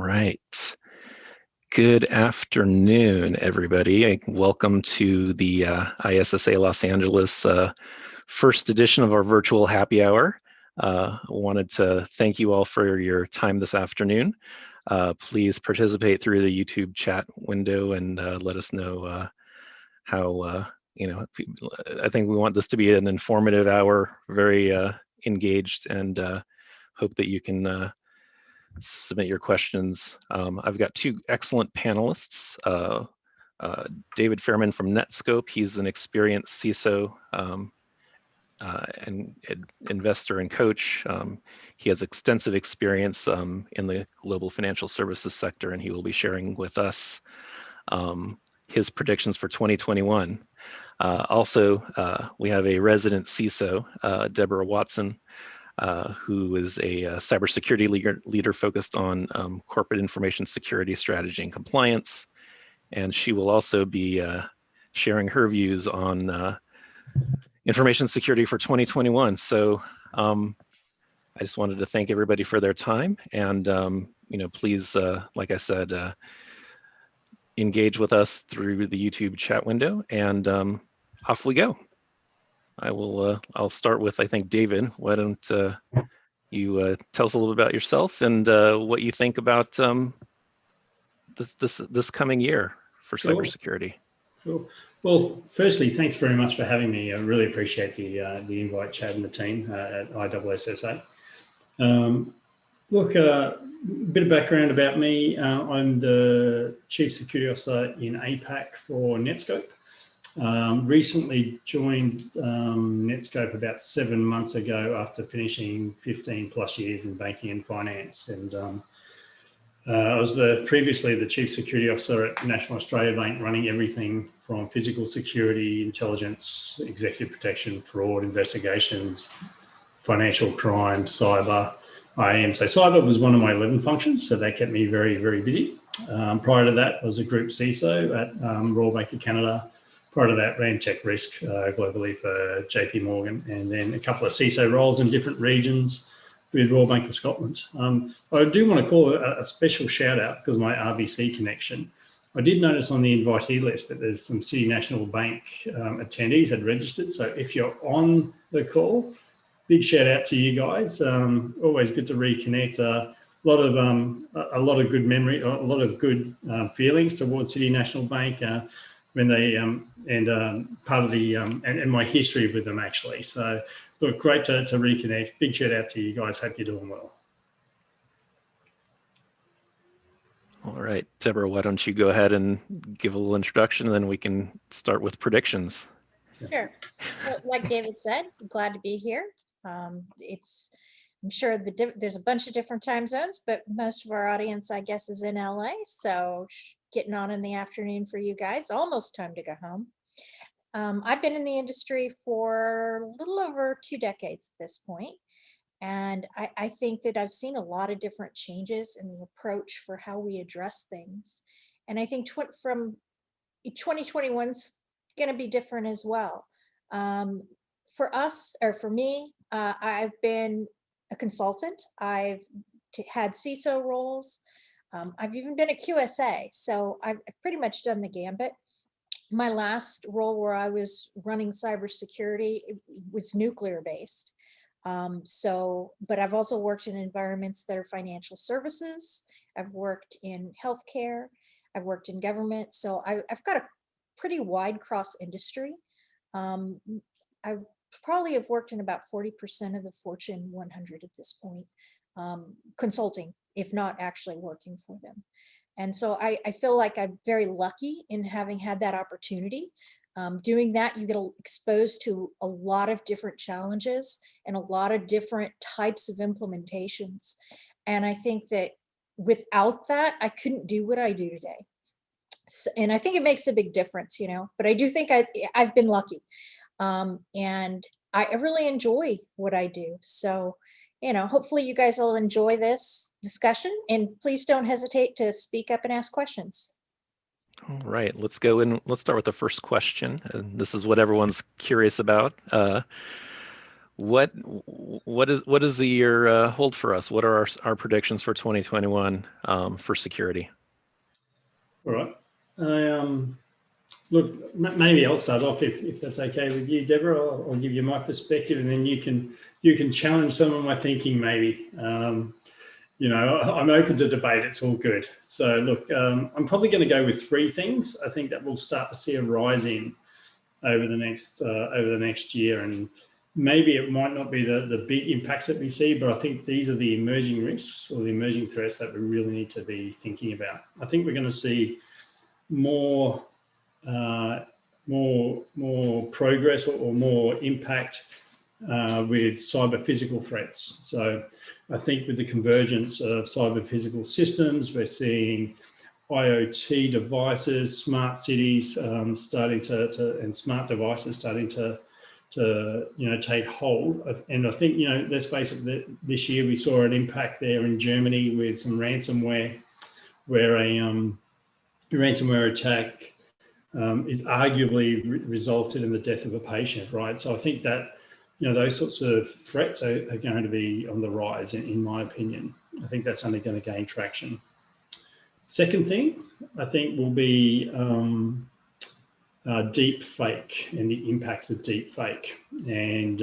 right. Good afternoon, everybody. Welcome to the ISSA Los Angeles first edition of our virtual happy hour. I wanted to thank you all for your time this afternoon. Please participate through the YouTube chat window and let us know how, I think we want this to be an informative hour, very engaged, and hope that you can submit your questions. I've got two excellent panelists. David Fairman from Netskope. He's an experienced CISO and investor and coach. He has extensive experience in the global financial services sector, and he will be sharing with us his predictions for 2021. Also, we have a resident CISO, Deborah Watson, who is a cybersecurity leader focused on corporate information security strategy and compliance. And she will also be sharing her views on information security for 2021. So I just wanted to thank everybody for their time. And please, like I said, engage with us through the YouTube chat window, and off we go. I'll start with, I think, David. Why don't you tell us a little bit about yourself and what you think about this coming year for cybersecurity? Sure. Well, firstly, thanks very much for having me. I really appreciate the invite, Chad and the team at ISSA. Look, a bit of background about me. I'm the Chief Security Officer in APAC for Netskope. Recently joined Netskope about 7 months ago after finishing 15 plus years in banking and finance. And I was previously the Chief Security Officer at National Australia Bank, running everything from physical security, intelligence, executive protection, fraud, investigations, financial crime, cyber, IAM. So cyber was one of my 11 functions, so that kept me very, very busy. Prior to that, I was a group CISO at Royal Bank of Canada. Prior to that, ran tech risk globally for JP Morgan, and then a couple of CISO roles in different regions with Royal Bank of Scotland. I do want to call a special shout out because of my RBC connection. I did notice on the invitee list that there's some City National Bank attendees had registered. So if you're on the call, big shout out to you guys. Always good to reconnect. A lot of good memory, a lot of good feelings towards City National Bank. When they part of the and my history with them, actually. So look, great to reconnect. Big shout out to you guys. Hope you're doing well. All right, Deborah, why don't you go ahead and give a little introduction, and then we can start with predictions. Sure. So, like David said, I'm glad to be here. I'm sure there's a bunch of different time zones, but most of our audience, I guess, is in LA. So getting on in the afternoon for you guys, almost time to go home. I've been in the industry for a little over 2 decades at this point. And I think that I've seen a lot of different changes in the approach for how we address things. And I think from 2021's going to be different as well. For us, or for me, I've been a consultant. I've had CISO roles. I've even been a QSA. So I've pretty much done the gambit. My last role where I was running cybersecurity was nuclear based. But I've also worked in environments that are financial services. I've worked in healthcare. I've worked in government. So I've got a pretty wide cross industry. I probably have worked in about 40% of the Fortune 100 at this point, consulting, if not actually working for them. And so I feel like I'm very lucky in having had that opportunity. Doing that, you get exposed to a lot of different challenges and a lot of different types of implementations. And I think that without that, I couldn't do what I do today. So, and I think it makes a big difference, but I do think I've been lucky. And I really enjoy what I do. So, hopefully you guys will enjoy this discussion, and please don't hesitate to speak up and ask questions. All right, let's go and let's start with the first question. And this is what everyone's curious about. what does the year hold for us? What are our predictions for 2021 for security? All right. Look, maybe I'll start off if that's okay with you, Deborah. I'll give you my perspective, and then you can challenge some of my thinking, maybe. You know, I'm open to debate. It's all good. So look, I'm probably going to go with three things. I think that we'll start to see a rise in over the next year, and maybe it might not be the big impacts that we see, but I think these are the emerging risks or the emerging threats that we really need to be thinking about. I think we're going to see more progress or more impact with cyber physical threats. So I think with the convergence of cyber physical systems, we're seeing IoT devices, smart cities starting to and smart devices starting to take hold. And I think, let's face it, this year we saw an impact there in Germany with some ransomware, where a ransomware attack is arguably resulted in the death of a patient, right? So I think that, those sorts of threats are going to be on the rise, in my opinion. I think that's only going to gain traction. Second thing, I think, will be deep fake and the impacts of deep fake. And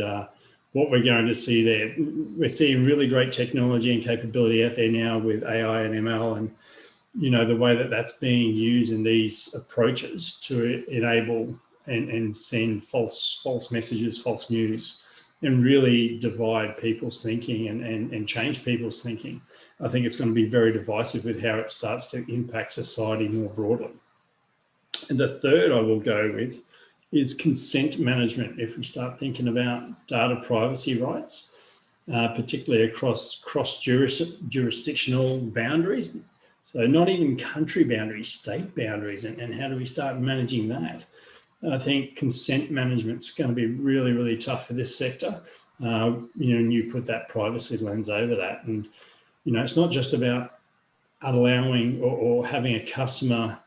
what we're going to see there, we're seeing really great technology and capability out there now with AI and ML, and the way that that's being used in these approaches to enable and send false messages, false news, and really divide people's thinking and change people's thinking. I think it's going to be very divisive with how it starts to impact society more broadly. And the third I will go with is consent management. If we start thinking about data privacy rights, particularly across cross-jurisdictional boundaries, so not even country boundaries, state boundaries, and how do we start managing that? I think consent management is going to be really, really tough for this sector. And you put that privacy lens over that. And, it's not just about allowing or having a customer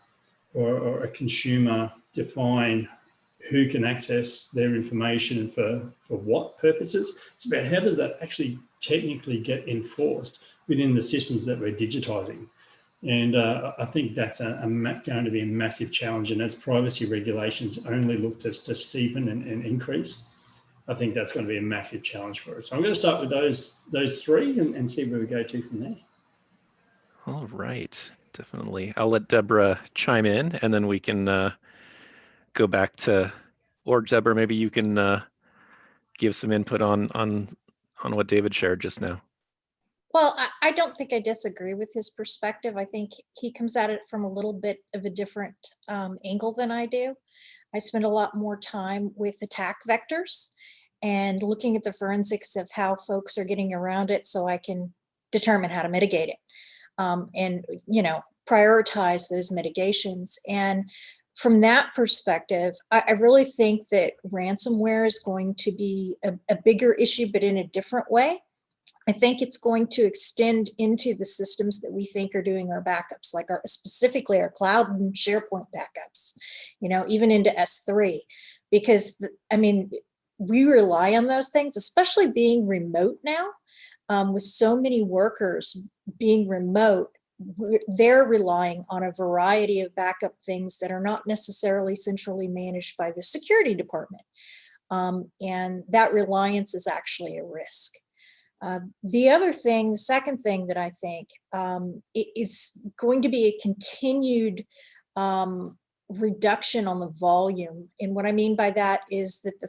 or a consumer define who can access their information and for what purposes. It's about how does that actually technically get enforced within the systems that we're digitizing. And I think that's going to be a massive challenge. And as privacy regulations only look to steepen and increase, I think that's going to be a massive challenge for us. So I'm going to start with those three and see where we go to from there. All right, definitely. I'll let Deborah chime in, and then we can go back to, or Deborah, maybe you can give some input on what David shared just now. Well, I don't think I disagree with his perspective. I think he comes at it from a little bit of a different angle than I do. I spend a lot more time with attack vectors and looking at the forensics of how folks are getting around it so I can determine how to mitigate it and, prioritize those mitigations. And from that perspective, I really think that ransomware is going to be a bigger issue, but in a different way. I think it's going to extend into the systems that we think are doing our backups, like specifically our cloud and SharePoint backups, even into S3, because we rely on those things, especially being remote now, with so many workers being remote. They're relying on a variety of backup things that are not necessarily centrally managed by the security department. And that reliance is actually a risk. The second thing that I think is going to be a continued reduction on the volume. And what I mean by that is that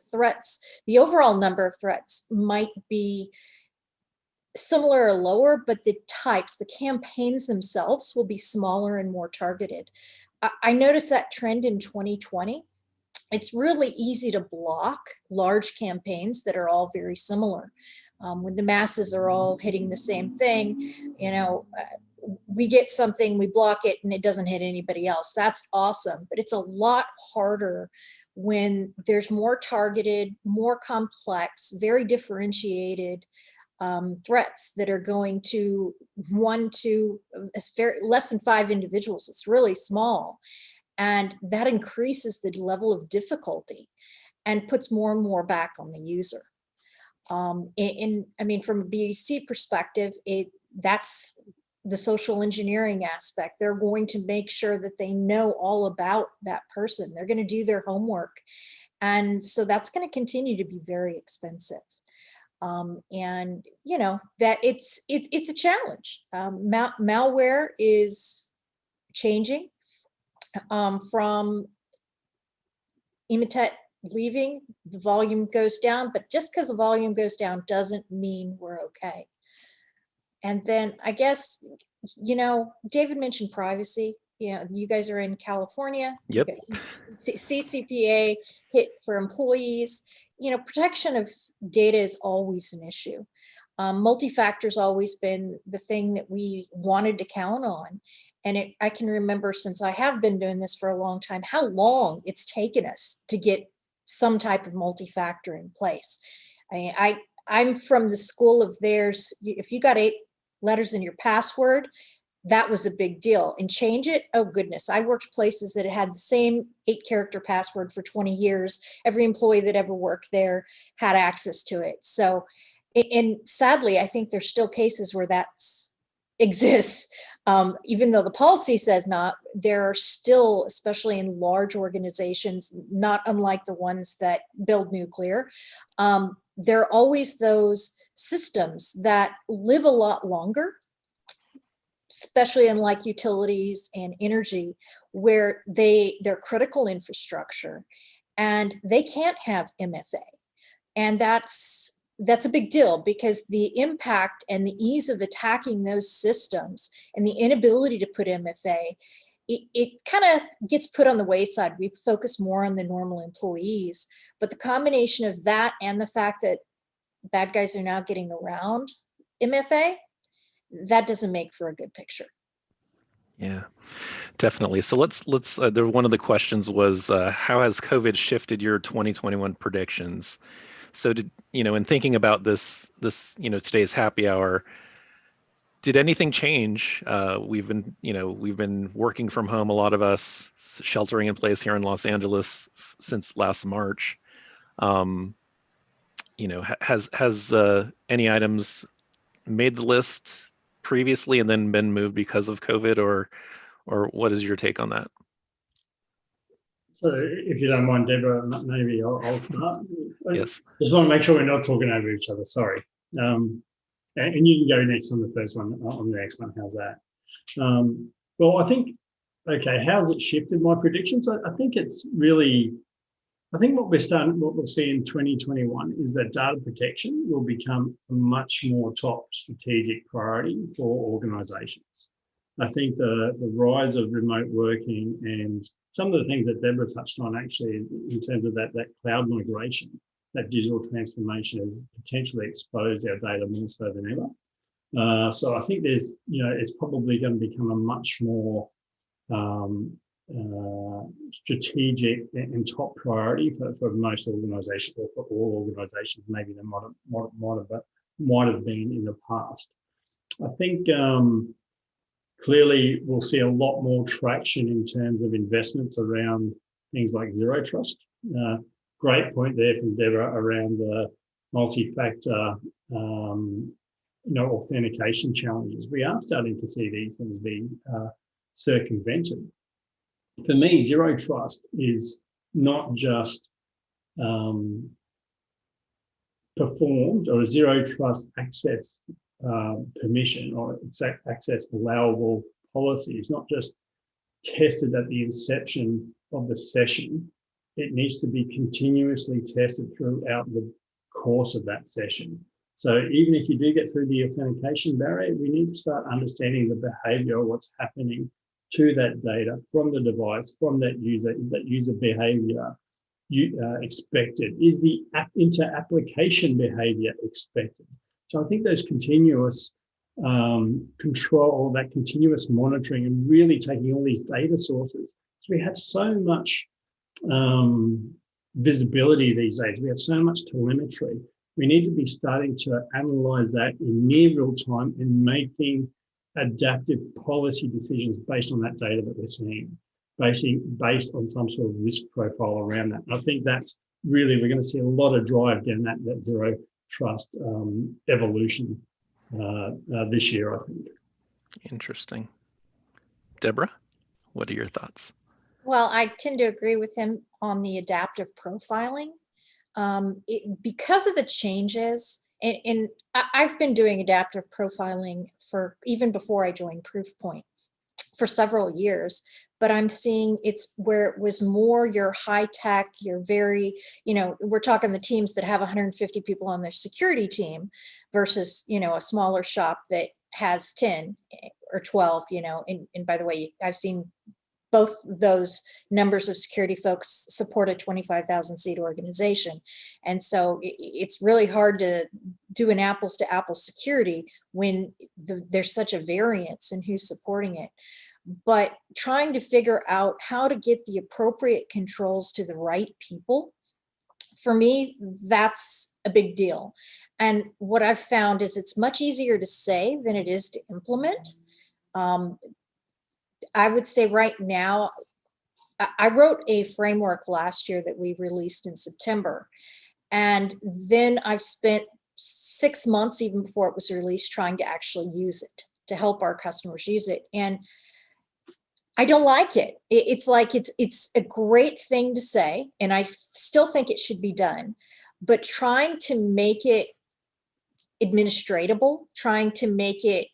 the overall number of threats might be similar or lower, but the campaigns themselves will be smaller and more targeted. I noticed that trend in 2020. It's really easy to block large campaigns that are all very similar. When the masses are all hitting the same thing, we get something, we block it, and it doesn't hit anybody else. That's awesome, but it's a lot harder when there's more targeted, more complex, very differentiated threats that are going to less than 5 individuals. It's really small. And that increases the level of difficulty and puts more and more back on the user. I mean, from a BEC perspective, that's the social engineering aspect. They're going to make sure that they know all about that person. They're going to do their homework. And so that's going to continue to be very expensive. And you know, that it's a challenge. Malware is changing from Emotet leaving, the volume goes down, but just because the volume goes down doesn't mean we're okay. And then I guess, you know, David mentioned privacy. You know, you guys are in California. Yep. CCPA hit for employees. You know, protection of data is always an issue. Multi-factor's always been the thing that we wanted to count on. And I can remember, since I have been doing this for a long time, how long it's taken us to get some type of multi-factor in place. I'm from the school of if you got 8 letters in your password, that was a big deal. And change it, oh goodness. I worked places that had the same 8-character password for 20 years. Every employee that ever worked there had access to it. So, and sadly, I think there's still cases where that exists. Even though the policy says not, there are still, especially in large organizations, not unlike the ones that build nuclear, there are always those systems that live a lot longer, especially in like utilities and energy, where they're critical infrastructure and they can't have MFA. And that's a big deal, because the impact and the ease of attacking those systems and the inability to put MFA, it kind of gets put on the wayside. We focus more on the normal employees, but the combination of that and the fact that bad guys are now getting around MFA, that doesn't make for a good picture. Yeah, definitely. So let's one of the questions was, how has COVID shifted your 2021 predictions? So in thinking about this, today's happy hour, did anything change? We've been working from home, a lot of us, sheltering in place here in Los Angeles since last March. Has any items made the list previously and then been moved because of COVID, or what is your take on that? So if you don't mind, Deborah, maybe I'll start. Yes. Just want to make sure we're not talking over each other. Sorry. And you can go next on the first one, on the next one. How's that? Well, I think, okay, how's it shifted my predictions? I think it's really, I think what we'll see in 2021 is that data protection will become a much more top strategic priority for organizations. I think the rise of remote working and some of the things that Deborah touched on, actually, in terms of that cloud migration, that digital transformation has potentially exposed our data more so than ever. So I think there's, it's probably going to become a much more strategic and top priority for most organizations, or for all organizations, maybe than might have been in the past. I think clearly we'll see a lot more traction in terms of investments around things like zero trust. Great point there from Deborah around the multi-factor authentication challenges. We are starting to see these things being circumvented. For me, zero trust is not just performed, or a zero trust access permission or access allowable policy. It's not just tested at the inception of the session. It needs to be continuously tested throughout the course of that session. So even if you do get through the authentication barrier, we need to start understanding the behavior of what's happening to that data from the device, from that user. Is that user behavior expected? Is the inter-application behavior expected? So I think those continuous control, that continuous monitoring, and really taking all these data sources. So we have so much visibility these days. We have so much telemetry. We need to be starting to analyze that in near real time and making adaptive policy decisions based on that data that we're seeing, based on some sort of risk profile around that. And I think that's really, we're going to see a lot of drive down that zero trust evolution this year, I think. Interesting. Deborah, what are your thoughts? Well, I tend to agree with him on the adaptive profiling. Because of the changes, and I've been doing adaptive profiling for even before I joined Proofpoint for several years, but I'm seeing it's where it was more your high tech, your very, we're talking the teams that have 150 people on their security team versus, a smaller shop that has 10 or 12, and by the way, I've seen both those numbers of security folks support a 25,000 seat organization. And so it's really hard to do an apples to apples security when there's such a variance in who's supporting it. But trying to figure out how to get the appropriate controls to the right people, for me, that's a big deal. And what I've found is it's much easier to say than it is to implement. I would say right now, I wrote a framework last year that we released in September. And then I've spent 6 months, even before it was released, trying to actually use it, to help our customers use it. And I don't like it. It's like it's a great thing to say, and I still think it should be done. But trying to make it administratable, trying to make it,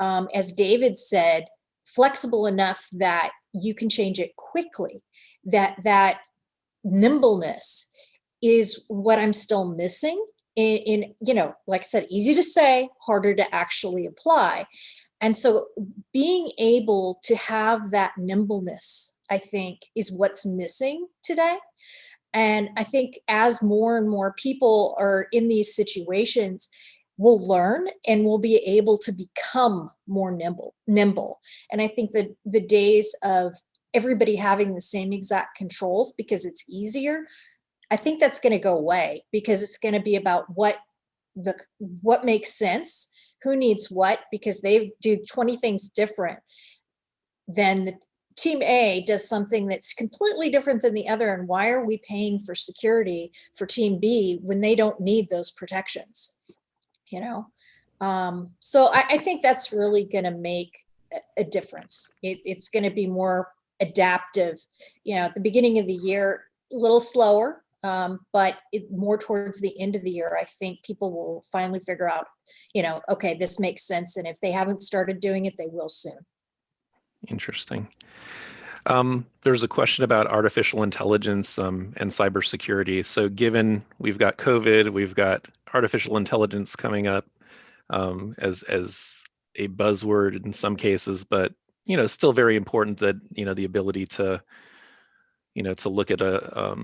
as David said, flexible enough that you can change it quickly, that nimbleness is what I'm still missing in like I said, easy to say, harder to actually apply. And so being able to have that nimbleness, I think, is what's missing today. And I think as more and more people are in these situations, we'll learn and we'll be able to become more nimble. And I think that the days of everybody having the same exact controls because it's easier, I think that's going to go away, because it's going to be about what makes sense, who needs what, because they do 20 things different. Then the team A does something that's completely different than the other. And why are we paying for security for team B when they don't need those protections? So I think that's really going to make a difference. It's going to be more adaptive, at the beginning of the year, a little slower, but more towards the end of the year, I think people will finally figure out, okay, this makes sense. And if they haven't started doing it, they will soon. Interesting. There's a question about artificial intelligence and cybersecurity. So given we've got COVID, we've got artificial intelligence coming up as a buzzword in some cases, but still very important that the ability to to look at a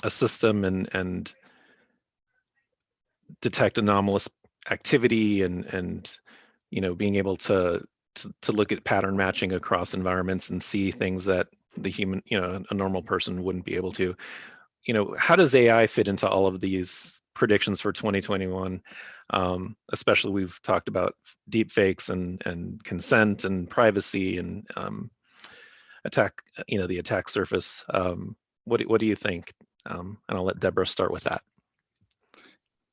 system and detect anomalous activity and being able to look at pattern matching across environments and see things that the human, a normal person wouldn't be able to. How does AI fit into all of these predictions for 2021? Especially we've talked about deep fakes and consent and privacy and attack, the attack surface. What do you think? And I'll let Deborah start with that.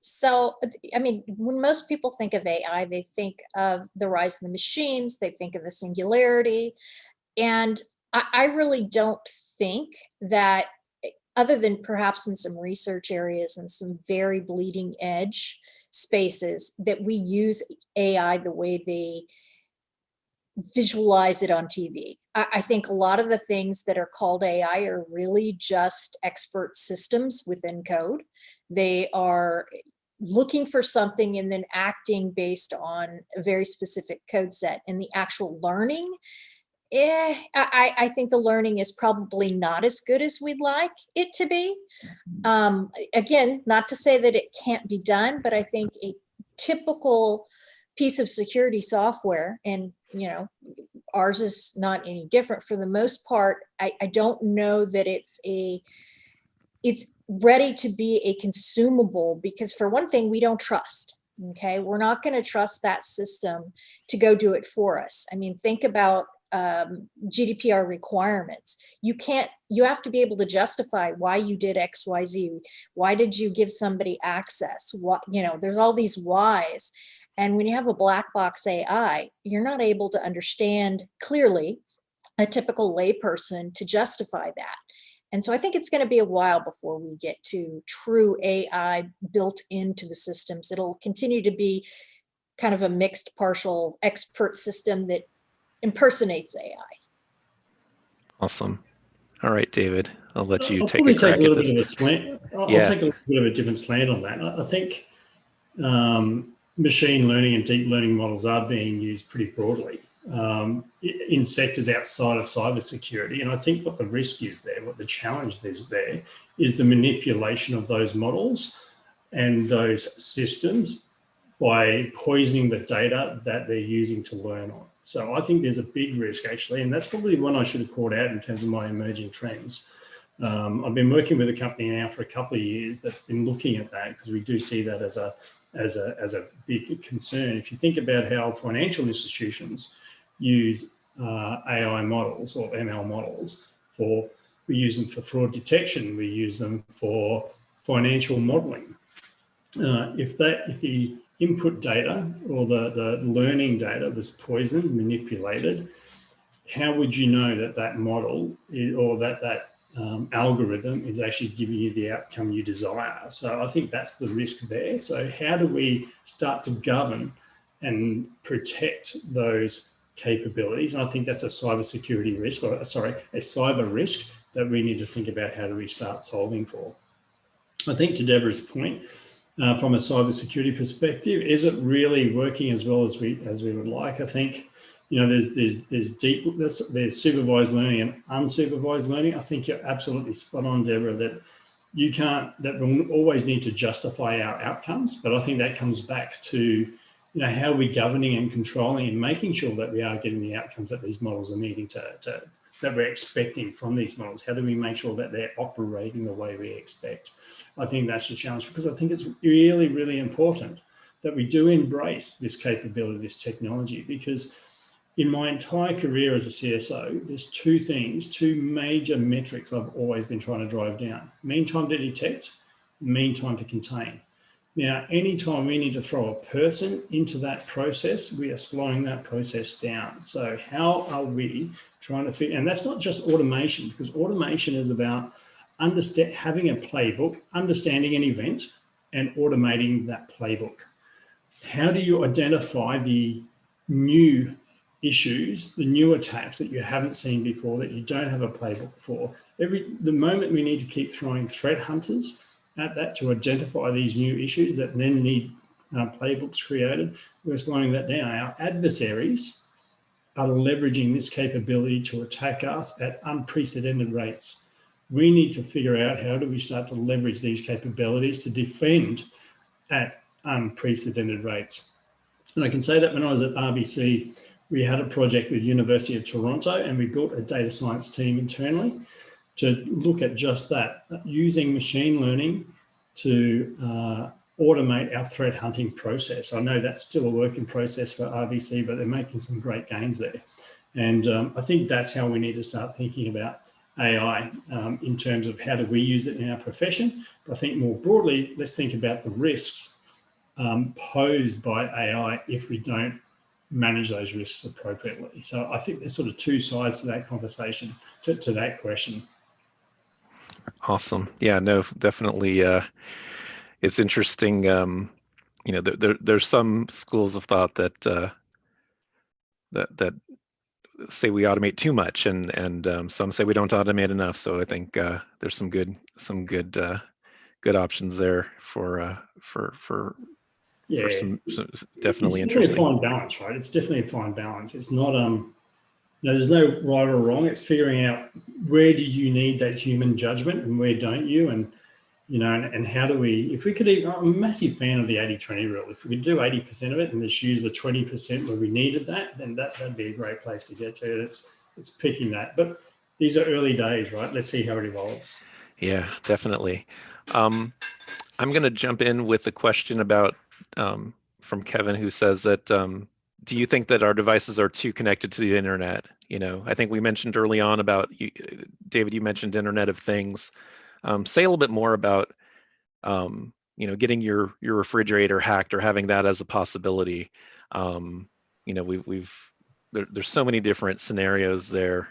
So, I mean, when most people think of AI, they think of the rise of the machines, they think of the singularity. And I really don't think that, other than perhaps in some research areas and some very bleeding edge spaces, that we use AI the way they visualize it on TV. I think a lot of the things that are called AI are really just expert systems within code. They are looking for something and then acting based on a very specific code set. And the actual learning, I think the learning is probably not as good as we'd like it to be. Again, not to say that it can't be done, but I think a typical piece of security software, and ours is not any different for the most part, I don't know that it's ready to be a consumable, because for one thing, we don't trust. Okay, we're not going to trust that system to go do it for us. I mean, think about GDPR requirements. You have to be able to justify why you did X, Y, Z. Why did you give somebody access? What, there's all these whys. And when you have a black box AI, you're not able to understand clearly a typical layperson to justify that. And so I think it's going to be a while before we get to true AI built into the systems. It'll continue to be kind of a mixed partial expert system that impersonates AI. Awesome. All right, David, I'll let you I'll take a crack at this. I'll take a little bit of a different slant on that. I think machine learning and deep learning models are being used pretty broadly in sectors outside of cybersecurity. And I think what the risk is there, what the challenge is there, is the manipulation of those models and those systems by poisoning the data that they're using to learn on. So I think there's a big risk, actually, and that's probably one I should have called out in terms of my emerging trends. I've been working with a company now for a couple of years that's been looking at that, because we do see that as a big concern. If you think about how financial institutions use AI models or ML models we use them for fraud detection, we use them for financial modeling. If the input data or the learning data was poisoned, manipulated, how would you know that model or that algorithm is actually giving you the outcome you desire? So I think that's the risk there. So how do we start to govern and protect those capabilities? And I think that's a cybersecurity risk, or sorry, a cyber risk that we need to think about how do we start solving for. I think to Deborah's point, from a cybersecurity perspective, is it really working as well as we would like? I think there's supervised learning and unsupervised learning. I think you're absolutely spot on, Deborah, that we'll always need to justify our outcomes, but I think that comes back to how are we governing and controlling and making sure that we are getting the outcomes that these models are needing that we're expecting from these models. How do we make sure that they're operating the way we expect? I think that's the challenge, because I think it's really, really important that we do embrace this capability, this technology, because in my entire career as a CISO, there's two major metrics I've always been trying to drive down: mean time to detect, mean time to contain. Now, anytime we need to throw a person into that process, we are slowing that process down. So how are we trying to fit? And that's not just automation, because automation is about having a playbook, understanding an event, and automating that playbook. How do you identify the new issues, the new attacks that you haven't seen before, that you don't have a playbook for? The moment we need to keep throwing threat hunters at that to identify these new issues that then need playbooks created, we're slowing that down. Our adversaries are leveraging this capability to attack us at unprecedented rates. We need to figure out how do we start to leverage these capabilities to defend at unprecedented rates. And I can say that when I was at RBC, we had a project with University of Toronto, and we built a data science team internally to look at just that, using machine learning to automate our threat hunting process. I know that's still a work in process for RBC, but they're making some great gains there. And I think that's how we need to start thinking about AI in terms of how do we use it in our profession. But I think more broadly, let's think about the risks posed by AI if we don't manage those risks appropriately. So I think there's sort of two sides to that conversation, to that question. Awesome. Yeah, no, definitely. It's interesting. There's some schools of thought that that say we automate too much, and some say we don't automate enough. So I think there's some good options there for some definitely it's definitely a fine balance, right? It's definitely a fine balance. It's not there's no right or wrong. It's figuring out where do you need that human judgment and where don't you, and and how do we, if we could, I'm a massive fan of the 80-20 rule. If we could do 80% of it and just use the 20% where we needed that, then that'd be a great place to get to. It's picking that, but these are early days, right? Let's see how it evolves. Yeah, definitely. I'm going to jump in with a question about from Kevin, who says that do you think that our devices are too connected to the internet? You know, I think we mentioned early on about, David, you mentioned Internet of Things. Say a little bit more about, you know, getting your refrigerator hacked or having that as a possibility. You know, there's so many different scenarios there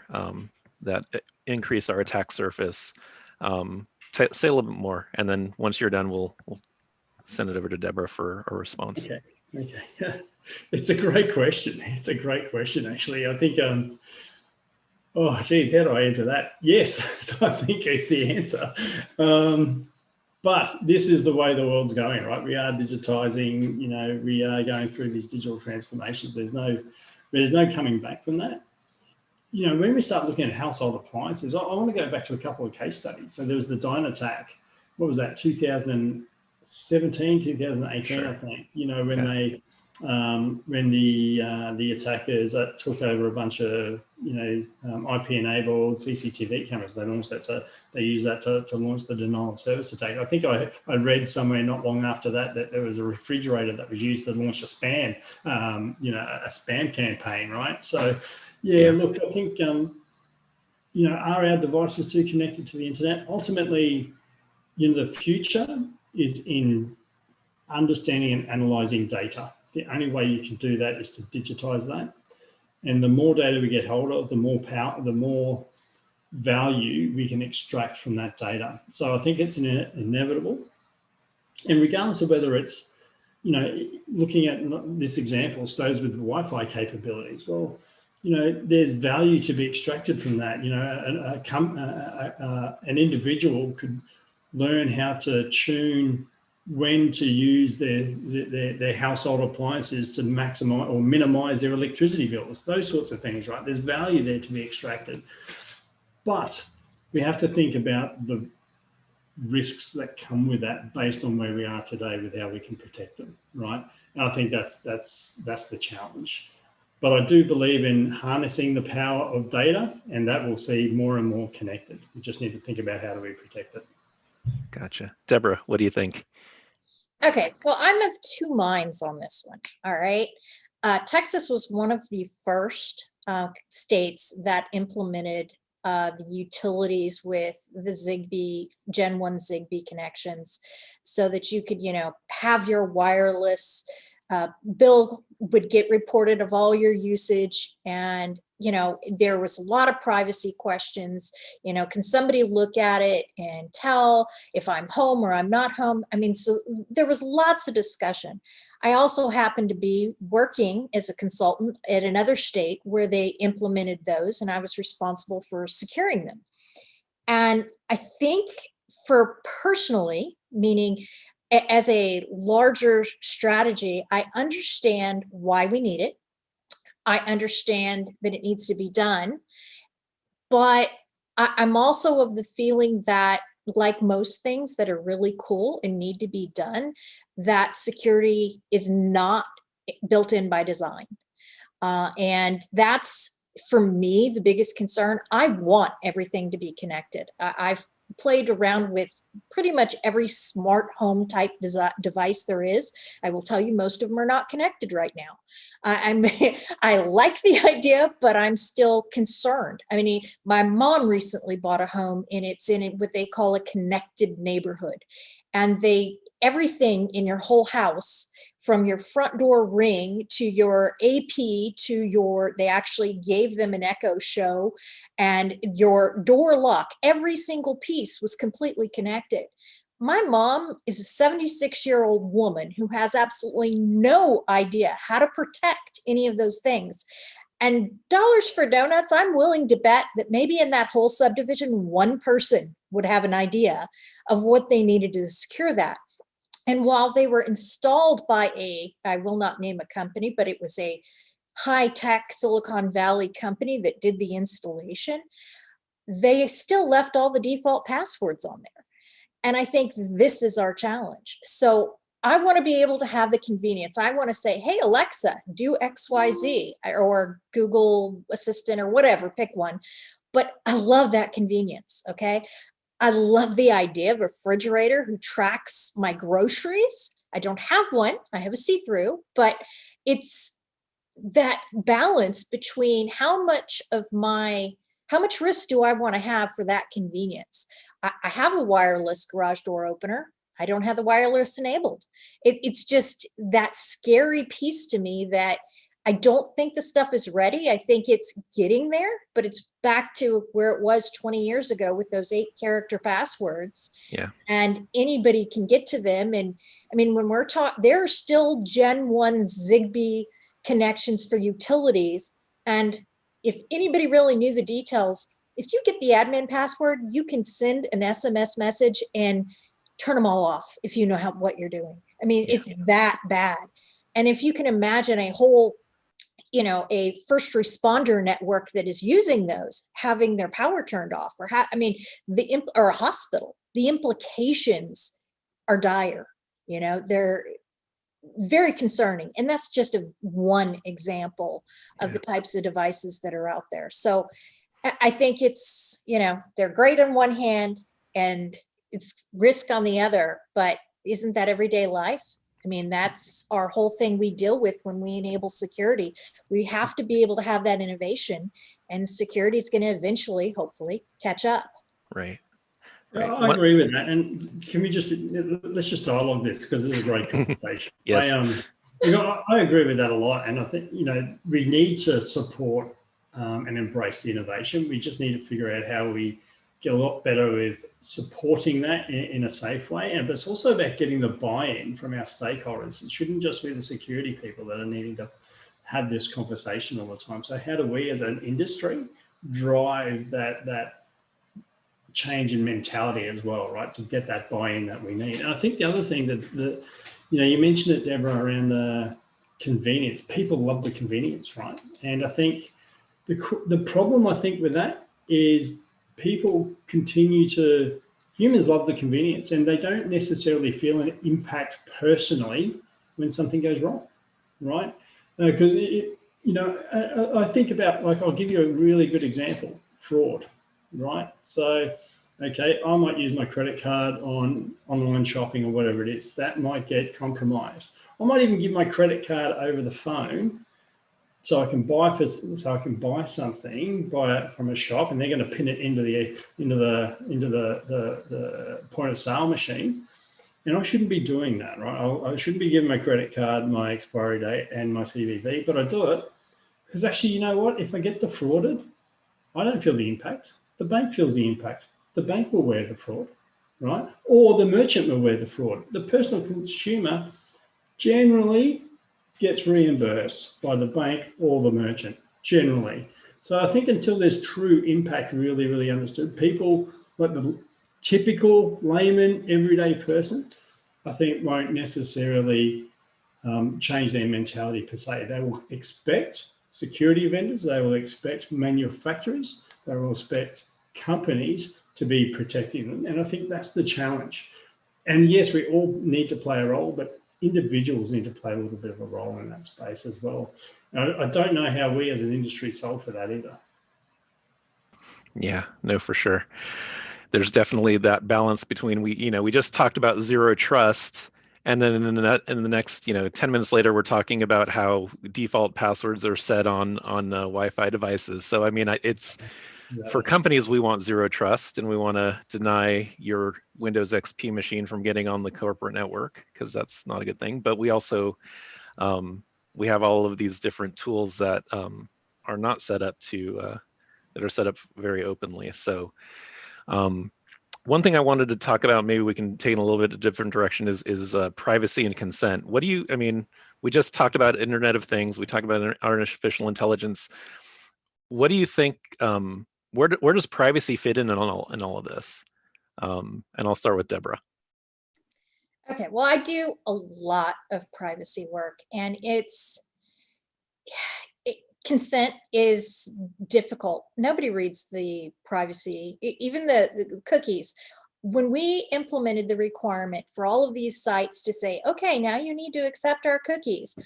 that increase our attack surface. Say a little bit more, and then once you're done, we'll send it over to Deborah for a response. Okay. Okay. It's a great question. It's a great question, actually. I think, oh, geez, how do I answer that? Yes, so I think it's the answer. But this is the way the world's going, right? We are digitizing, you know, we are going through these digital transformations. There's no coming back from that. You know, when we start looking at household appliances, I want to go back to a couple of case studies. So there was the Dyn attack. What was that? 2017, 2018, sure. I think. You know, when when the attackers took over a bunch of, you know, IP-enabled CCTV cameras. They launched that they used that to launch the denial of service attack. I think I read somewhere not long after that there was a refrigerator that was used to launch a spam, you know, a spam campaign, right? So, yeah. Look, I think, you know, are our devices too connected to the internet? Ultimately, you know, the future is in understanding and analyzing data. The only way you can do that is to digitize that. And the more data we get hold of, the more power, the more value we can extract from that data. So I think it's inevitable. And regardless of whether it's, you know, looking at this example, those with Wi-Fi capabilities, well, you know, there's value to be extracted from that. You know, an individual could learn how to tune when to use their household appliances to maximize or minimize their electricity bills, those sorts of things, right? There's value there to be extracted. But we have to think about the risks that come with that based on where we are today with how we can protect them, right? And I think that's the challenge. But I do believe in harnessing the power of data, and that will see more and more connected. We just need to think about how do we protect it. Gotcha. Deborah, what do you think? Okay, so I'm of two minds on this one. All right. Texas was one of the first states that implemented the utilities with the Zigbee, Gen 1 Zigbee connections so that you could, you know, have your wireless bill would get reported of all your usage. And, you know, there was a lot of privacy questions. You know, can somebody look at it and tell if I'm home or I'm not home? I mean, so there was lots of discussion. I also happened to be working as a consultant at another state where they implemented those, and I was responsible for securing them. And I think for personally, meaning as a larger strategy, I understand why we need it. I understand that it needs to be done, but I'm also of the feeling that, like most things that are really cool and need to be done, that security is not built in by design. And that's, for me, the biggest concern. I want everything to be connected. I've played around with pretty much every smart home type device there is. I will tell you, most of them are not connected right now. I like the idea, but I'm still concerned. I mean, my mom recently bought a home, and it's in what they call a connected neighborhood. And everything in your whole house, from your front door ring to your AP to they actually gave them an Echo Show, and your door lock, every single piece was completely connected. My mom is a 76-year-old woman who has absolutely no idea how to protect any of those things. And dollars for donuts, I'm willing to bet that maybe in that whole subdivision, one person would have an idea of what they needed to secure that. And while they were installed by I will not name a company, but it was a high-tech Silicon Valley company that did the installation, they still left all the default passwords on there. And I think this is our challenge. So I want to be able to have the convenience. I want to say, hey, Alexa, do XYZ, or Google Assistant or whatever, pick one. But I love that convenience, okay? I love the idea of a refrigerator who tracks my groceries. I don't have one. I have a see-through, but it's that balance between how much risk do I want to have for that convenience? I have a wireless garage door opener. I don't have the wireless enabled. It's just that scary piece to me that I don't think the stuff is ready. I think it's getting there, but it's back to where it was 20 years ago with those 8-character passwords. Yeah. And anybody can get to them. And I mean, when we're talking, there are still Gen 1 Zigbee connections for utilities. And if anybody really knew the details, if you get the admin password, you can send an SMS message and turn them all off if you know what you're doing. I mean, it's that bad. And if you can imagine a whole, a first responder network that is using those, having their power turned off, or or a hospital, the implications are dire. They're very concerning. And that's just one example of the types of devices that are out there. So I think it's, they're great on one hand and it's risk on the other, but isn't that everyday life? I mean, that's our whole thing we deal with when we enable security. We have to be able to have that innovation, and security is going to eventually, hopefully, catch up. Right. I agree with that. And can we let's just dialogue this, because this is a great conversation. Yes. I agree with that a lot. And I think, we need to support and embrace the innovation. We just need to figure out how we get a lot better with supporting that in a safe way. But it's also about getting the buy-in from our stakeholders. It shouldn't just be the security people that are needing to have this conversation all the time. So how do we as an industry drive that change in mentality as well, right, to get that buy-in that we need? And I think the other thing that you mentioned it, Deborah, around the convenience. People love the convenience, right? And I think the problem, I think, with that is humans love the convenience, and they don't necessarily feel an impact personally when something goes wrong, right? Because, I think about, I'll give you a really good example, fraud, right? So, okay, I might use my credit card on online shopping or whatever it is. That might get compromised. I might even give my credit card over the phone so I can buy something, buy it from a shop, and they're going to pin it into the point of sale machine. And I shouldn't be doing that, right? I shouldn't be giving my credit card, my expiry date, and my CVV, but I do it because actually, you know what? If I get defrauded, I don't feel the impact. The bank feels the impact. The bank will wear the fraud, right? Or the merchant will wear the fraud. The personal consumer generally gets reimbursed by the bank or the merchant, generally. So I think until there's true impact really, really understood, people like the typical layman, everyday person, I think won't necessarily change their mentality per se. They will expect security vendors, they will expect manufacturers, they will expect companies to be protecting them. And I think that's the challenge. And yes, we all need to play a role, but individuals need to play a little bit of a role in that space as well. I don't know how we as an industry solve for that either. Yeah, no, for sure. There's definitely that balance between we just talked about zero trust, and then in the next 10 minutes later we're talking about how default passwords are set on Wi-Fi devices. So I mean, it's for companies, we want zero trust, and we want to deny your Windows XP machine from getting on the corporate network, because that's not a good thing. But we also we have all of these different tools that are not set up that are set up very openly. So one thing I wanted to talk about, maybe we can take in a little bit of a different direction, is privacy and consent. We just talked about Internet of Things. We talked about artificial intelligence. What do you think? Where does privacy fit in all of this? And I'll start with Deborah. Okay, well, I do a lot of privacy work, and consent is difficult. Nobody reads the privacy, even the cookies. When we implemented the requirement for all of these sites to say, okay, now you need to accept our cookies,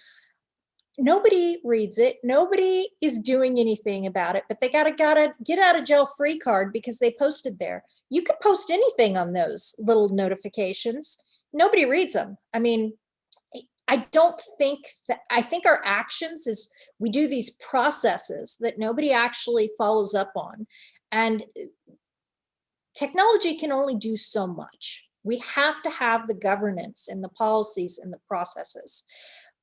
nobody reads it. Nobody is doing anything about it, but they got a get out of jail free card because they posted there. You could post anything on those little notifications. Nobody reads them. I mean, I don't think that, I think our actions is we do these processes that nobody actually follows up on. And technology can only do so much. We have to have the governance and the policies and the processes,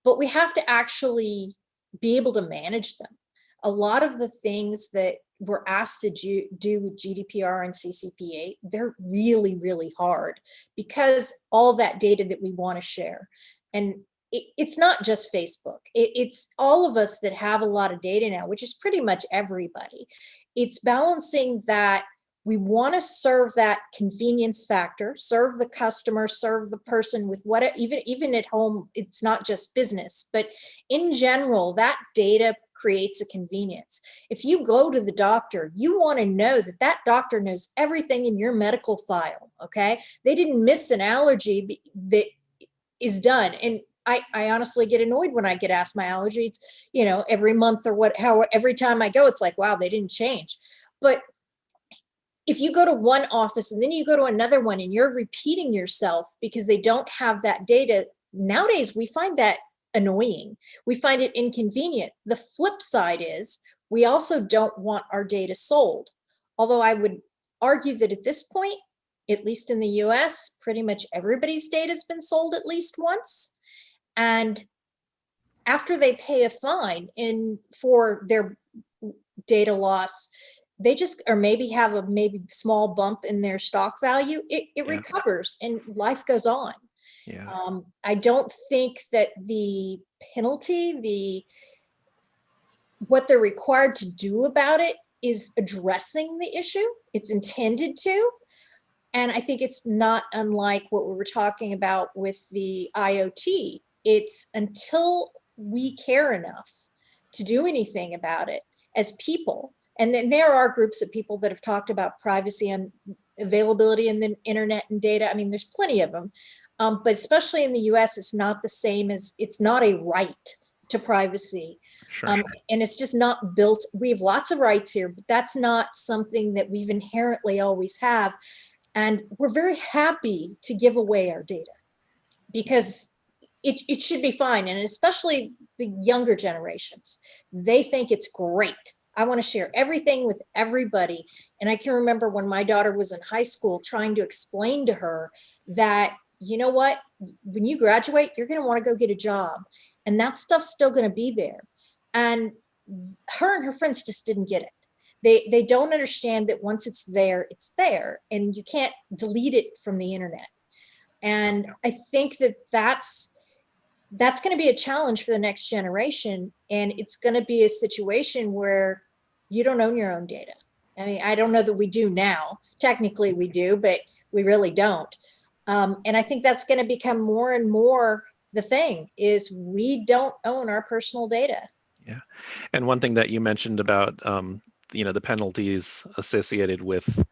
but we have to actually be able to manage them. A lot of the things that we're asked to do with GDPR and CCPA, they're really, really hard because all that data that we want to share. And it's not just Facebook. It's all of us that have a lot of data now, which is pretty much everybody. It's balancing that. We want to serve that convenience factor, serve the customer, serve the person with what, even at home, it's not just business, but in general, that data creates a convenience. If you go to the doctor, you want to know that that doctor knows everything in your medical file, okay? They didn't miss an allergy that is done. And I honestly get annoyed when I get asked my allergy. It's, you know, every month or every time I go, it's like, wow, they didn't change. But if you go to one office and then you go to another one and you're repeating yourself because they don't have that data, nowadays we find that annoying. We find it inconvenient. The flip side is we also don't want our data sold. Although I would argue that at this point, at least in the US, pretty much everybody's data has been sold at least once. And after they pay a fine for their data loss, they just, or maybe have a small bump in their stock value, it recovers and life goes on. Yeah. I don't think that the penalty, what they're required to do about it is addressing the issue. It's intended to. And I think it's not unlike what we were talking about with the IoT. It's until we care enough to do anything about it as people. And then there are groups of people that have talked about privacy and availability in the internet and data. I mean, there's plenty of them, but especially in the US, it's not the same as, it's not a right to privacy. Sure. And it's just not built. We have lots of rights here, but that's not something that we've inherently always have. And we're very happy to give away our data because it should be fine. And especially the younger generations, they think it's great. I want to share everything with everybody. And I can remember when my daughter was in high school trying to explain to her that, you know what, when you graduate, you're going to want to go get a job. And that stuff's still going to be there. And her and her friends just didn't get it. They don't understand that once it's there, and you can't delete it from the internet. And I think that that's going to be a challenge for the next generation. And it's going to be a situation where you don't own your own data. I mean, I don't know that we do now. Technically we do, but we really don't. And I think that's going to become more and more the thing is we don't own our personal data. Yeah. And one thing that you mentioned about, the penalties associated with,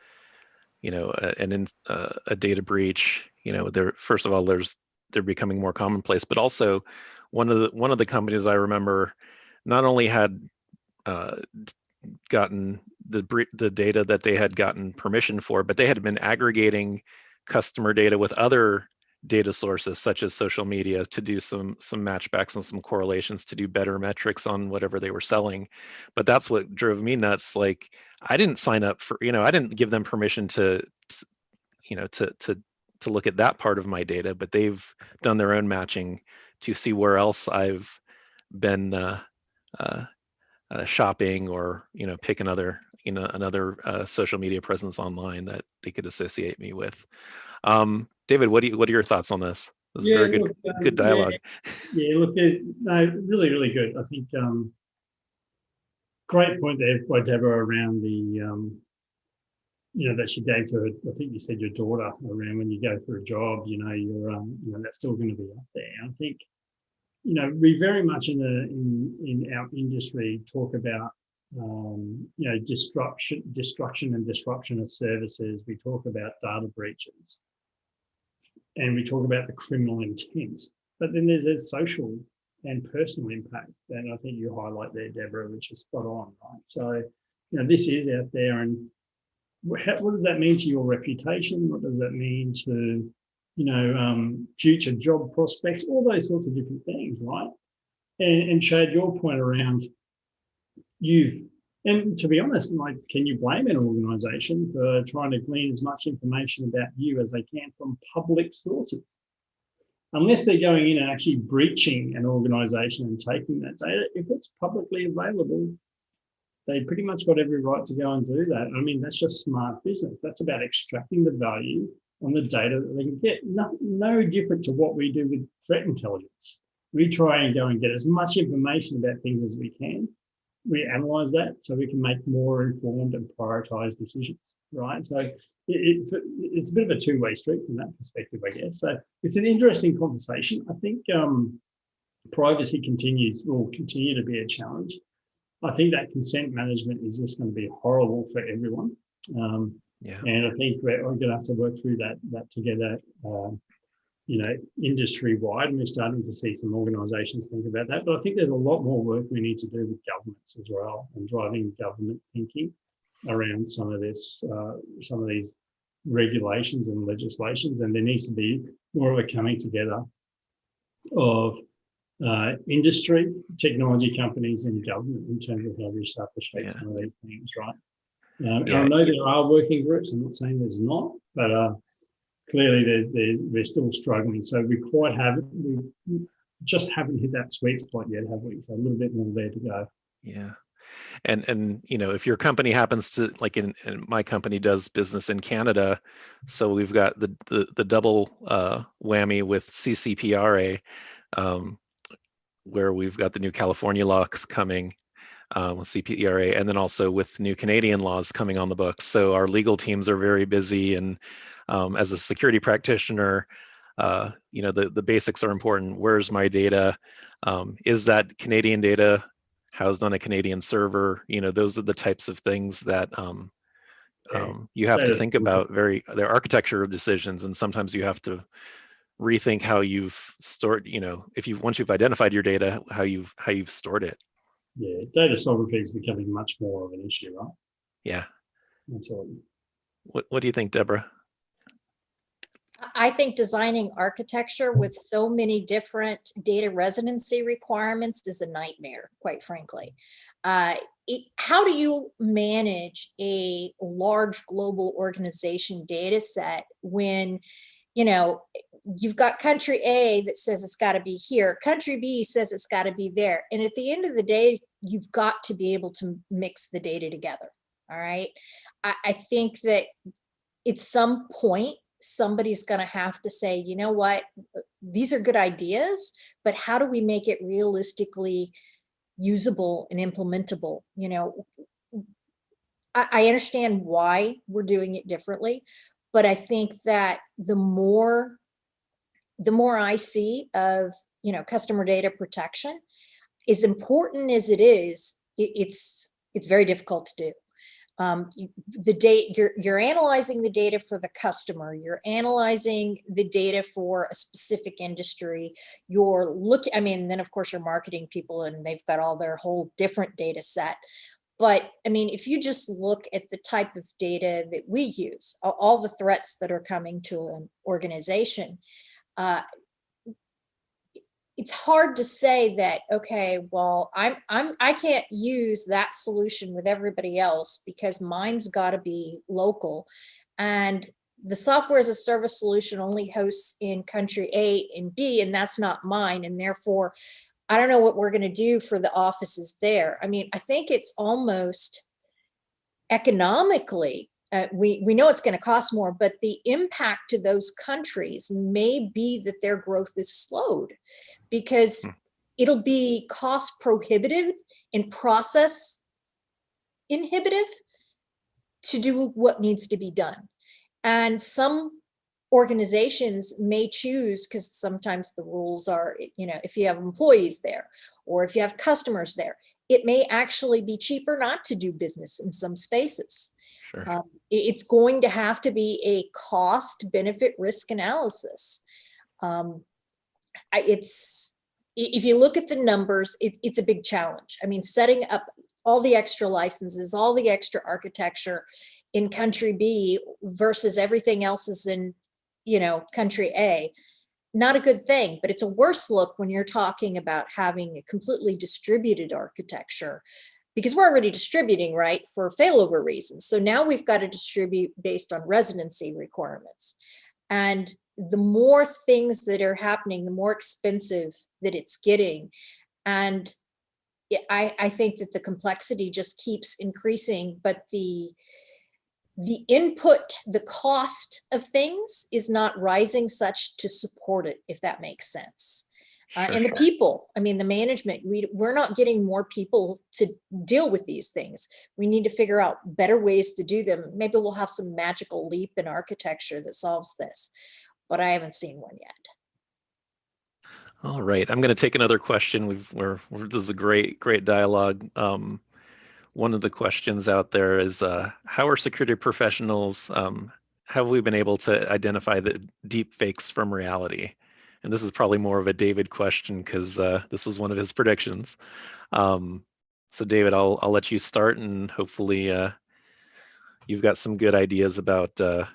a data breach, first of all, they're becoming more commonplace, but also one of the companies I remember not only had gotten the data that they had gotten permission for, but they had been aggregating customer data with other data sources such as social media to do some matchbacks and some correlations to do better metrics on whatever they were selling. But that's what drove me nuts. Like, I didn't sign up for, I didn't give them permission to look at that part of my data, but they've done their own matching to see where else I've been shopping or pick another social media presence online that they could associate me with. David, what are your thoughts on this? This is very good dialogue. Yeah, look, no, really, really good. I think great point there by Deborah around the that she gave to, I think you said your daughter, around when you go for a job, you're that's still going to be up there. I think we very much in our industry talk about destruction and disruption of services. We talk about data breaches, and we talk about the criminal intent. But then there's social and personal impact, and I think you highlight there, Deborah, which is spot on, right? So this is out there, and what does that mean to your reputation? What does that mean to future job prospects, all those sorts of different things, right? And Chad, your point around and to be honest, like, can you blame an organization for trying to glean as much information about you as they can from public sources? Unless they're going in and actually breaching an organization and taking that data, if it's publicly available, they pretty much got every right to go and do that. I mean, that's just smart business. That's about extracting the value on the data that they can get. No different to what we do with threat intelligence. We try and go and get as much information about things as we can. We analyze that so we can make more informed and prioritized decisions, right? So it's a bit of a two-way street from that perspective, I guess. So it's an interesting conversation. I think privacy will continue to be a challenge. I think that consent management is just going to be horrible for everyone. And I think we're going to have to work through that together, industry-wide, and we're starting to see some organizations think about that. But I think there's a lot more work we need to do with governments as well, and driving government thinking around some of these regulations and legislations. And there needs to be more of a coming together of industry, technology companies, and government in terms of how we start to shape some of these things, right? And I know there are working groups. I'm not saying there's not, but clearly we're still struggling. So we just haven't hit that sweet spot yet, have we? So a little bit more there to go. Yeah. And if your company happens to, like in my company does business in Canada, so we've got the double whammy with CCPRA, where we've got the new California laws coming with CPRA, and then also with new Canadian laws coming on the books. So our legal teams are very busy, and as a security practitioner, the basics are important. Where's my data? Is that Canadian data housed on a Canadian server? Those are the types of things that you have to think about. They're architecture decisions, and sometimes you have to rethink how you've stored, once you've identified your data, how you've stored it. Yeah, data sovereignty is becoming much more of an issue, right? Yeah. Absolutely. What do you think, Deborah? I think designing architecture with so many different data residency requirements is a nightmare, quite frankly. How do you manage a large global organization data set when, you've got country A that says it's got to be here, country B says it's got to be there. And at the end of the day, you've got to be able to mix the data together. All right. I think that at some point, somebody's going to have to say, you know what, these are good ideas, but how do we make it realistically usable and implementable? I understand why we're doing it differently, but I think that the more I see of, customer data protection, as important as it is, it's very difficult to do. The data, you're analyzing the data for the customer, you're analyzing the data for a specific industry, then of course you're marketing people and they've got all their whole different data set. But if you just look at the type of data that we use, all the threats that are coming to an organization, it's hard to say that, okay, well, I can't use that solution with everybody else because mine's got to be local, and the software as a service solution only hosts in country A and B, and that's not mine, and therefore I don't know what we're going to do for the offices there. I think it's almost economically, we know it's going to cost more, but the impact to those countries may be that their growth is slowed because it'll be cost prohibitive and process inhibitive to do what needs to be done. And some organizations may choose, because sometimes the rules are, if you have employees there or if you have customers there, it may actually be cheaper not to do business in some spaces. Sure. It's going to have to be a cost benefit risk analysis. If you look at the numbers, it's a big challenge. Setting up all the extra licenses, all the extra architecture in country B versus everything else is in country A. Not a good thing, but it's a worse look when you're talking about having a completely distributed architecture, because we're already distributing, right, for failover reasons. So now we've got to distribute based on residency requirements. And the more things that are happening, the more expensive that it's getting. And I think that the complexity just keeps increasing, but the input, the cost of things is not rising such to support it, if that makes sense. And the people, I mean, the management, we're not getting more people to deal with these things. We need to figure out better ways to do them. Maybe we'll have some magical leap in architecture that solves this, but I haven't seen one yet. All right, I'm going to take another question. This is a great dialogue. One of the questions out there is, how are security professionals, have we been able to identify the deep fakes from reality? And this is probably more of a David question, because this was one of his predictions. So David, I'll let you start, and hopefully you've got some good ideas about the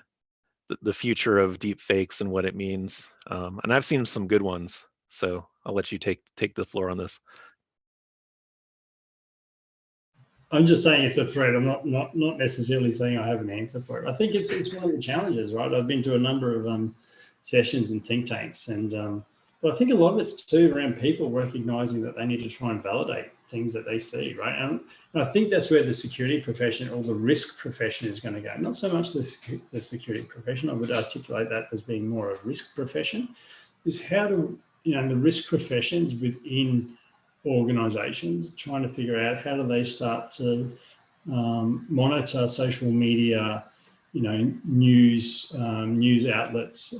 future of deep fakes and what it means. And I've seen some good ones, so I'll let you take the floor on this. I'm just saying it's a threat. I'm not necessarily saying I have an answer for it. I think it's one of the challenges, right? I've been to a number of sessions and think tanks, and but I think a lot of it's too around people recognizing that they need to try and validate things that they see, right? And I think that's where the security profession or the risk profession is going to go. Not so much the security profession. I would articulate that as being more a risk profession. Is how to, the risk professions within organizations trying to figure out how do they start to monitor social media, news outlets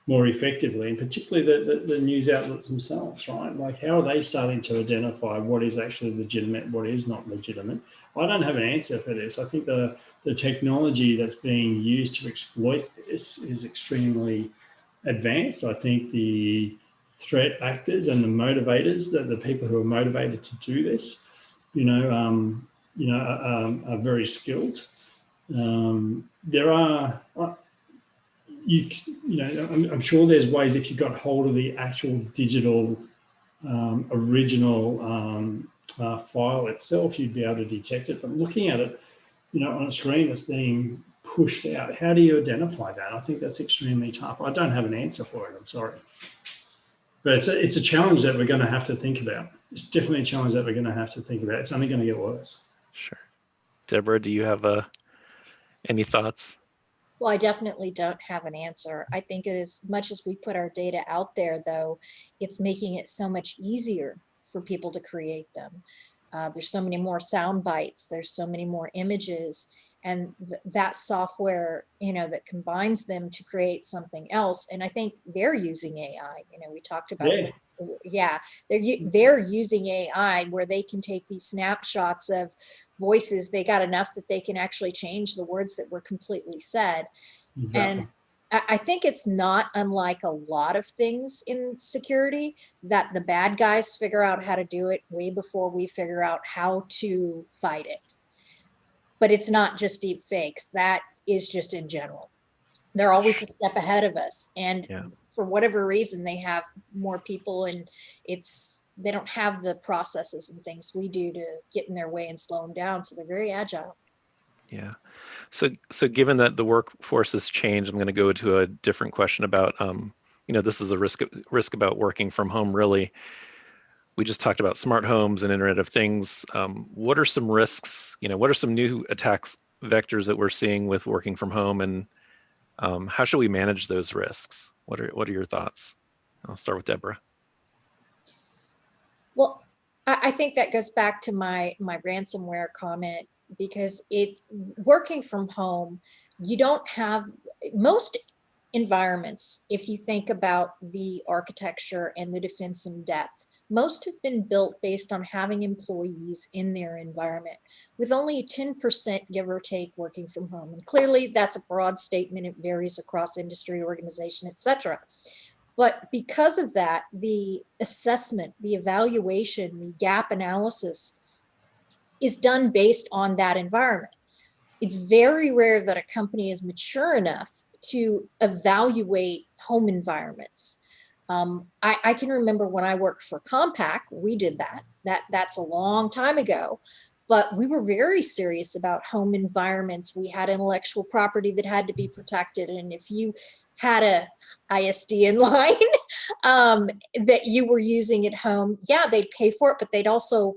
more effectively, and particularly the news outlets themselves, right? Like, how are they starting to identify what is actually legitimate, what is not legitimate? I don't have an answer for this. I think the technology that's being used to exploit this is extremely advanced. I think the threat actors and the motivators, that the people who are motivated to do this, are very skilled. There are, I'm sure there's ways, if you got hold of the actual digital original file itself, you'd be able to detect it. But looking at it, on a screen that's being pushed out, how do you identify that? I think that's extremely tough. I don't have an answer for it, I'm sorry. But it's a challenge that we're going to have to think about. It's definitely a challenge that we're going to have to think about. It's only going to get worse. Sure. Deborah, do you have any thoughts? Well, I definitely don't have an answer. I think as much as we put our data out there, though, it's making it so much easier for people to create them. There's so many more sound bites. There's so many more images. And that software, that combines them to create something else. And I think they're using AI. We talked about, they're using AI where they can take these snapshots of voices. They got enough that they can actually change the words that were completely said. Exactly. And I think it's not unlike a lot of things in security, that the bad guys figure out how to do it way before we figure out how to fight it. But it's not just deep fakes. That is just in general. They're always a step ahead of us. And for whatever reason, they have more people, and they don't have the processes and things we do to get in their way and slow them down. So they're very agile. Yeah. So given that the workforce has changed, I'm going to go to a different question about, this is a risk about working from home, really. We just talked about smart homes and Internet of Things. What are some risks? What are some new attack vectors that we're seeing with working from home, and how should we manage those risks? What are your thoughts? I'll start with Deborah. Well, I think that goes back to my ransomware comment, because it's working from home. You don't have most environments. If you think about the architecture and the defense in depth, most have been built based on having employees in their environment, with only 10%, give or take, working from home. And clearly that's a broad statement. It varies across industry, organization, etc. But because of that, the assessment, the evaluation, the gap analysis is done based on that environment. It's very rare that a company is mature enough to evaluate home environments. I can remember when I worked for Compaq, we did that. That's a long time ago, but we were very serious about home environments. We had intellectual property that had to be protected. And if you had a ISDN line that you were using at home, yeah, they'd pay for it, but they'd also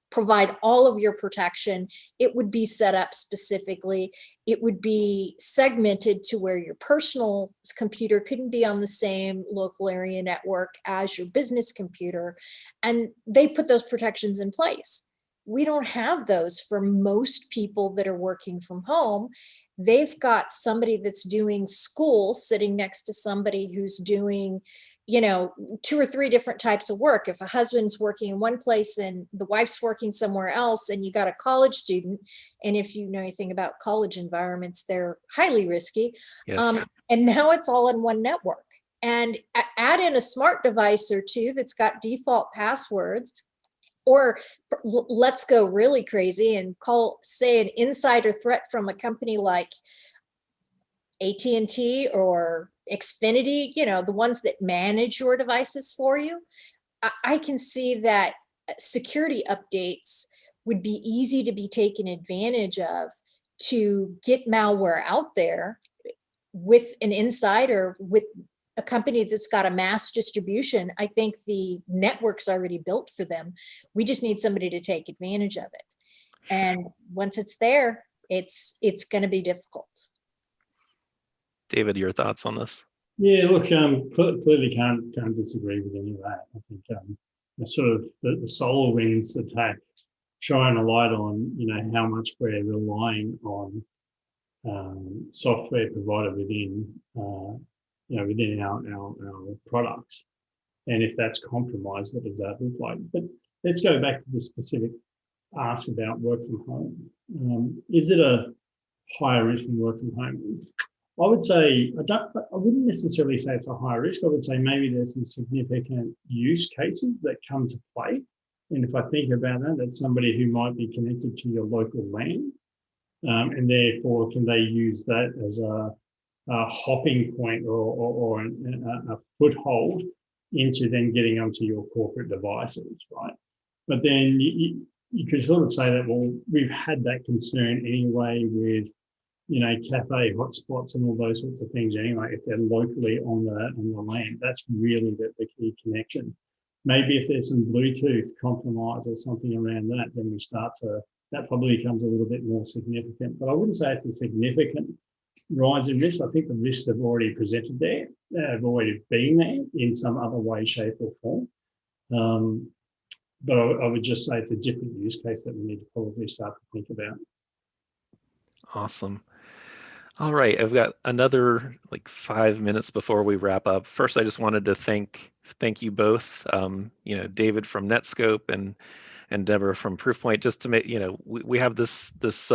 provide all of your protection. It would be set up specifically. It would be segmented to where your personal computer couldn't be on the same local area network as your business computer. And they put those protections in place. We don't have those for most people that are working from home. They've got somebody that's doing school sitting next to somebody who's doing, you know, 2 or 3 different types of work. If a husband's working in one place and the wife's working somewhere else, and you got a college student, and if you know anything about college environments, they're highly risky. Yes. And now it's all in one network. And add in a smart device or two that's got default passwords, or let's go really crazy and call, say, an insider threat from a company like AT&T or Xfinity, you know, the ones that manage your devices for you. I can see that security updates would be easy to be taken advantage of to get malware out there with an insider, with a company that's got a mass distribution. I think the network's already built for them. We just need somebody to take advantage of it. And once it's there, it's going to be difficult. David, your thoughts on this? Yeah, look, clearly can't disagree with any of that. I think the sort of the SolarWinds attack shine a light on, you know, how much we're relying on software provided within you know, within our products. And if that's compromised, what does that look like? But let's go back to the specific ask about work from home. Is it a higher risk from work from home? I would say, I wouldn't necessarily say it's a high risk. I would say maybe there's some significant use cases that come to play. And if I think about that, that's somebody who might be connected to your local LAN. And therefore, can they use that as a hopping point or a foothold into then getting onto your corporate devices, right? But then you could sort of say that, well, we've had that concern anyway with, you know, cafe hotspots and all those sorts of things anyway. If they're locally on the LAN, that's really the key connection. Maybe if there's some Bluetooth compromise or something around that, then we start to, that probably becomes a little bit more significant. But I wouldn't say it's a significant rise in risk. I think the risks have already presented there, have already been there in some other way, shape or form. But I would just say it's a different use case that we need to probably start to think about. Awesome. All right, I've got another like 5 minutes before we wrap up. First, I just wanted to thank you both. You know, David from Netskope and Deborah from Proofpoint, just to make, you know, we have this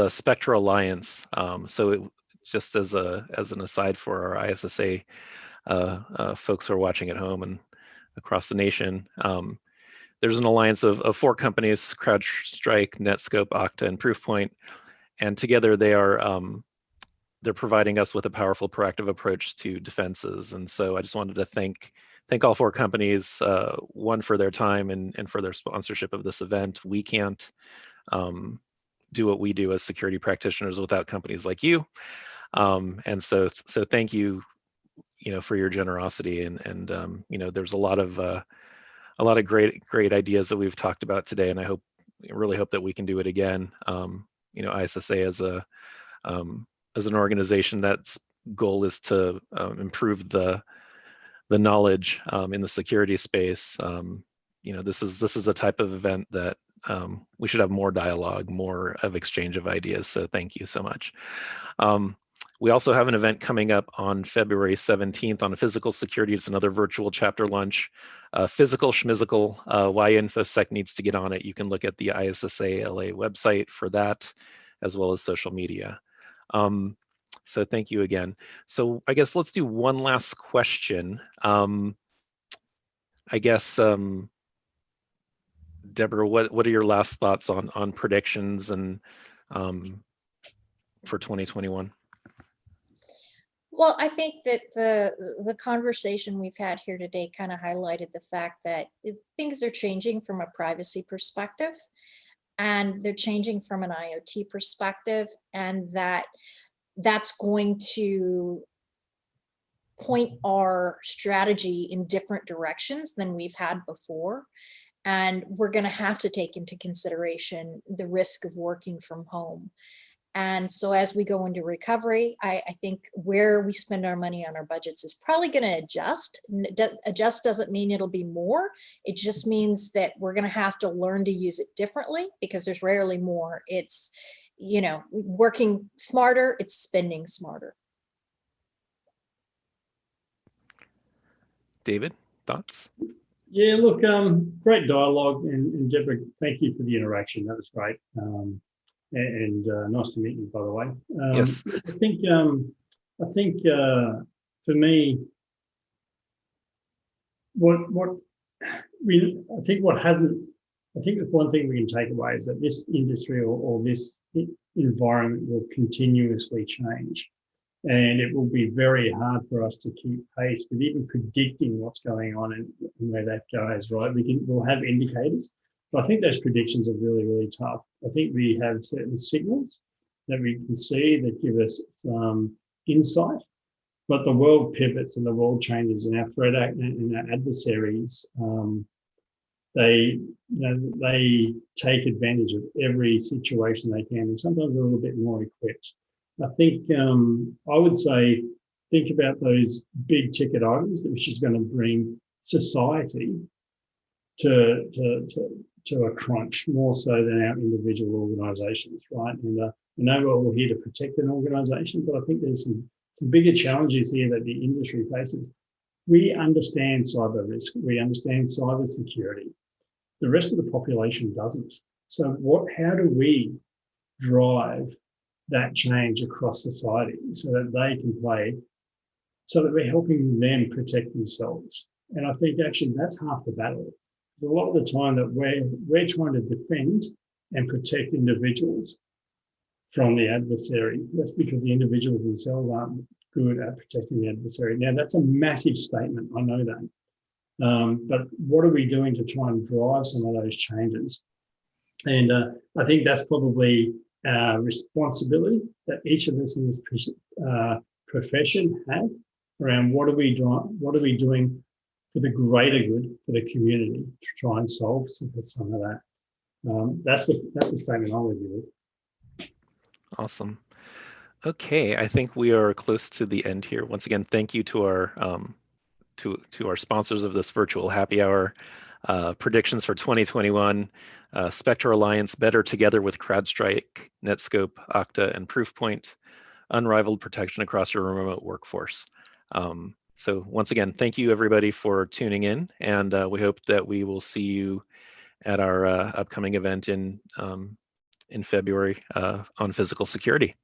Spectra Alliance. So just as an aside for our ISSA folks who are watching at home and across the nation, there's an alliance of 4 companies: CrowdStrike, Netskope, Okta, and Proofpoint, and together they are they're providing us with a powerful proactive approach to defenses. And so I just wanted to thank all 4 companies, one for their time and for their sponsorship of this event. We can't do what we do as security practitioners without companies like you. And so thank you, you know, for your generosity. And you know, there's a lot of great ideas that we've talked about today, and I really hope that we can do it again. You know, ISSA as an organization that's goal is to improve the knowledge in the security space. You know, this is the type of event that we should have more dialogue, more of exchange of ideas. So thank you so much. We also have an event coming up on February 17th on physical security. It's another virtual chapter lunch. Physical schmizzical, why InfoSec needs to get on it. You can look at the ISSA-LA website for that, as well as social media. So thank you again. So I guess let's do one last question. I guess, Deborah, what are your last thoughts on predictions and for 2021? Well, I think that the conversation we've had here today kind of highlighted the fact that things are changing from a privacy perspective, and they're changing from an IoT perspective, and that's going to point our strategy in different directions than we've had before. And we're going to have to take into consideration the risk of working from home. And so as we go into recovery, I think where we spend our money on our budgets is probably going to adjust. Adjust doesn't mean it'll be more. It just means that we're going to have to learn to use it differently, because there's rarely more. It's, you know, working smarter, it's spending smarter. David, thoughts? Yeah, look, great dialogue, and Deborah, thank you for the interaction. That was great, and nice to meet you, by the way. Yes. I think for me, I think the one thing we can take away is that this industry or this environment will continuously change. And it will be very hard for us to keep pace with even predicting what's going on and where that goes, right? We'll have indicators, but I think those predictions are really, really tough. I think we have certain signals that we can see that give us insight, but the world pivots and the world changes, and our threat act and our adversaries, they take advantage of every situation they can, and sometimes they're a little bit more equipped. I think I would say, think about those big ticket items which is going to bring society to a crunch more so than our individual organisations, right? And I know we're all here to protect an organisation, but I think there's some bigger challenges here that the industry faces. We understand cyber risk, we understand cyber security. The rest of the population doesn't. So how do we drive that change across society so that they can play, so that we're helping them protect themselves? And I think actually that's half the battle. A lot of the time that we're trying to defend and protect individuals from the adversary. That's because the individuals themselves aren't good at protecting the adversary. Now, that's a massive statement, I know that. But what are we doing to try and drive some of those changes? And I think that's probably our responsibility that each of us in this profession have around what are we doing for the greater good for the community to try and solve some of that. That's the statement I would give. Awesome. Okay, I think we are close to the end here. Once again, thank you to our to our sponsors of this virtual happy hour. Predictions for 2021, Spectre Alliance, better together with Crowdstrike, Netskope, Okta, and Proofpoint, unrivaled protection across your remote workforce. So once again, thank you everybody for tuning in, and we hope that we will see you at our upcoming event in February on physical security.